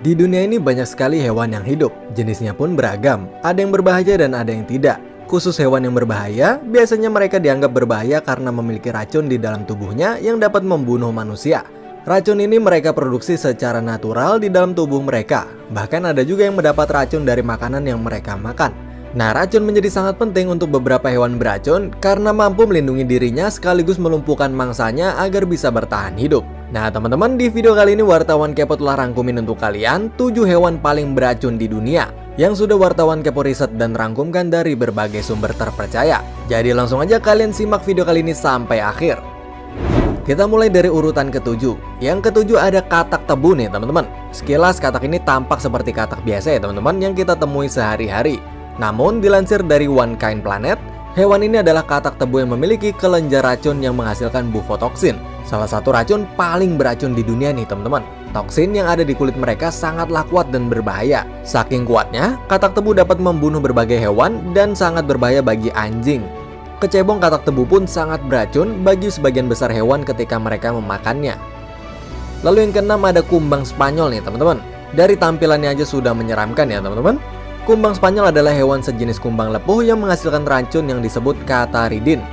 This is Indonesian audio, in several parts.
Di dunia ini banyak sekali hewan yang hidup, jenisnya pun beragam, ada yang berbahaya dan ada yang tidak. Khusus hewan yang berbahaya, biasanya mereka dianggap berbahaya karena memiliki racun di dalam tubuhnya yang dapat membunuh manusia. Racun ini mereka produksi secara natural di dalam tubuh mereka, bahkan ada juga yang mendapat racun dari makanan yang mereka makan. Nah, racun menjadi sangat penting untuk beberapa hewan beracun karena mampu melindungi dirinya sekaligus melumpuhkan mangsanya agar bisa bertahan hidup. Nah teman-teman, di video kali ini wartawan Kepo telah rangkumin untuk kalian 7 hewan paling beracun di dunia yang sudah wartawan Kepo riset dan rangkumkan dari berbagai sumber terpercaya. Jadi langsung aja kalian simak video kali ini sampai akhir. Kita mulai dari urutan ke-7. Yang ke-7 ada katak tebu nih teman-teman. Sekilas katak ini tampak seperti katak biasa ya teman-teman yang kita temui sehari-hari. Namun dilansir dari One Kind Planet, hewan ini adalah katak tebu yang memiliki kelenjar racun yang menghasilkan bufotoksin. Salah satu racun paling beracun di dunia nih teman-teman. Toksin yang ada di kulit mereka sangatlah kuat dan berbahaya. Saking kuatnya, katak tebu dapat membunuh berbagai hewan dan sangat berbahaya bagi anjing. Kecebong katak tebu pun sangat beracun bagi sebagian besar hewan ketika mereka memakannya. Lalu yang keenam ada kumbang Spanyol nih teman-teman. Dari tampilannya aja sudah menyeramkan ya teman-teman. Kumbang Spanyol adalah hewan sejenis kumbang lepuh yang menghasilkan racun yang disebut kataridin.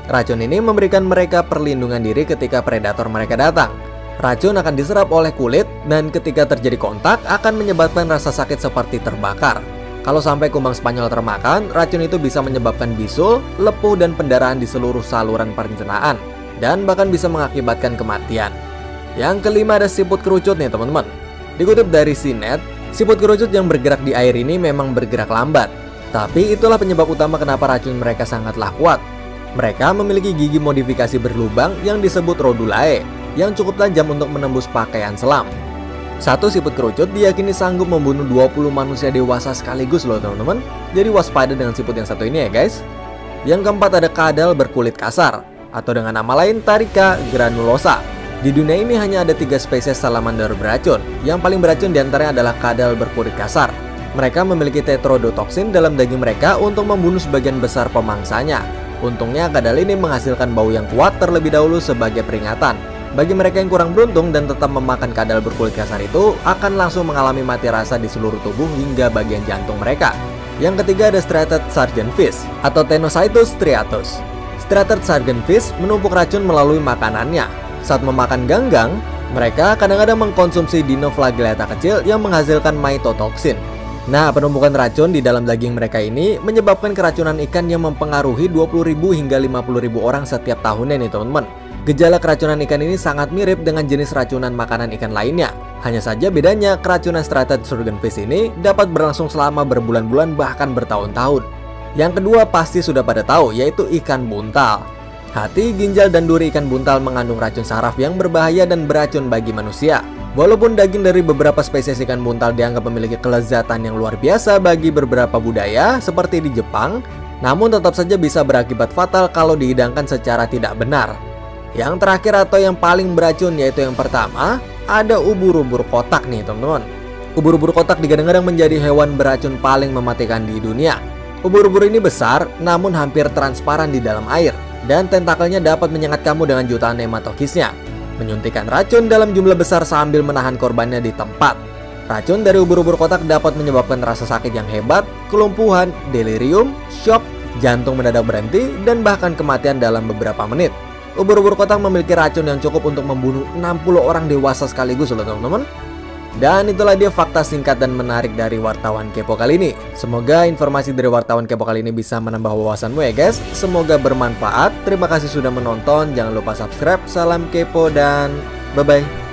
Racun ini memberikan mereka perlindungan diri ketika predator mereka datang. Racun akan diserap oleh kulit dan ketika terjadi kontak akan menyebabkan rasa sakit seperti terbakar. Kalau sampai kumbang Spanyol termakan, racun itu bisa menyebabkan bisul, lepuh dan pendarahan di seluruh saluran pencernaan dan bahkan bisa mengakibatkan kematian. Yang kelima ada siput kerucut nih teman-teman. Dikutip dari CNET, siput kerucut yang bergerak di air ini memang bergerak lambat. Tapi itulah penyebab utama kenapa racun mereka sangatlah kuat. Mereka memiliki gigi modifikasi berlubang yang disebut rodulae, yang cukup tajam untuk menembus pakaian selam. Satu siput kerucut diyakini sanggup membunuh 20 manusia dewasa sekaligus loh teman-teman. Jadi waspada dengan siput yang satu ini ya guys. Yang keempat ada kadal berkulit kasar, atau dengan nama lain Tarica granulosa. Di dunia ini hanya ada 3 spesies salamander beracun. Yang paling beracun diantaranya adalah kadal berkulit kasar. Mereka memiliki tetrodotoksin dalam daging mereka untuk membunuh sebagian besar pemangsanya. Untungnya kadal ini menghasilkan bau yang kuat terlebih dahulu sebagai peringatan. Bagi mereka yang kurang beruntung dan tetap memakan kadal berkulit kasar itu akan langsung mengalami mati rasa di seluruh tubuh hingga bagian jantung mereka. Yang ketiga ada striated surgeonfish atau Tenocytus striatus. Striated surgeonfish menumpuk racun melalui makanannya. Saat memakan ganggang, mereka kadang-kadang mengkonsumsi dinoflagellata kecil yang menghasilkan maitotoksin. Nah, penumpukan racun di dalam daging mereka ini menyebabkan keracunan ikan yang mempengaruhi 20.000 hingga 50.000 orang setiap tahunnya nih teman-teman. Gejala keracunan ikan ini sangat mirip dengan jenis racunan makanan ikan lainnya. Hanya saja bedanya keracunan striated surgeonfish ini dapat berlangsung selama berbulan-bulan bahkan bertahun-tahun. Yang kedua pasti sudah pada tahu, yaitu ikan buntal. Hati, ginjal, dan duri ikan buntal mengandung racun saraf yang berbahaya dan beracun bagi manusia. Walaupun daging dari beberapa spesies ikan buntal dianggap memiliki kelezatan yang luar biasa bagi beberapa budaya seperti di Jepang, namun tetap saja bisa berakibat fatal kalau dihidangkan secara tidak benar. Yang terakhir atau yang paling beracun yaitu yang pertama, ada ubur-ubur kotak nih teman-teman. Ubur-ubur kotak digadang-gadang menjadi hewan beracun paling mematikan di dunia. Ubur-ubur ini besar namun hampir transparan di dalam air dan tentakelnya dapat menyengat kamu dengan jutaan hematokisnya. Menyuntikkan racun dalam jumlah besar sambil menahan korbannya di tempat. Racun dari ubur-ubur kotak dapat menyebabkan rasa sakit yang hebat, kelumpuhan, delirium, shock, jantung mendadak berhenti, dan bahkan kematian dalam beberapa menit. Ubur-ubur kotak memiliki racun yang cukup untuk membunuh 60 orang dewasa sekaligus loh teman-teman. Dan itulah dia fakta singkat dan menarik dari wartawan Kepo kali ini. Semoga informasi dari wartawan Kepo kali ini bisa menambah wawasanmu ya guys. Semoga bermanfaat. Terima kasih sudah menonton. Jangan lupa subscribe. Salam Kepo dan bye-bye.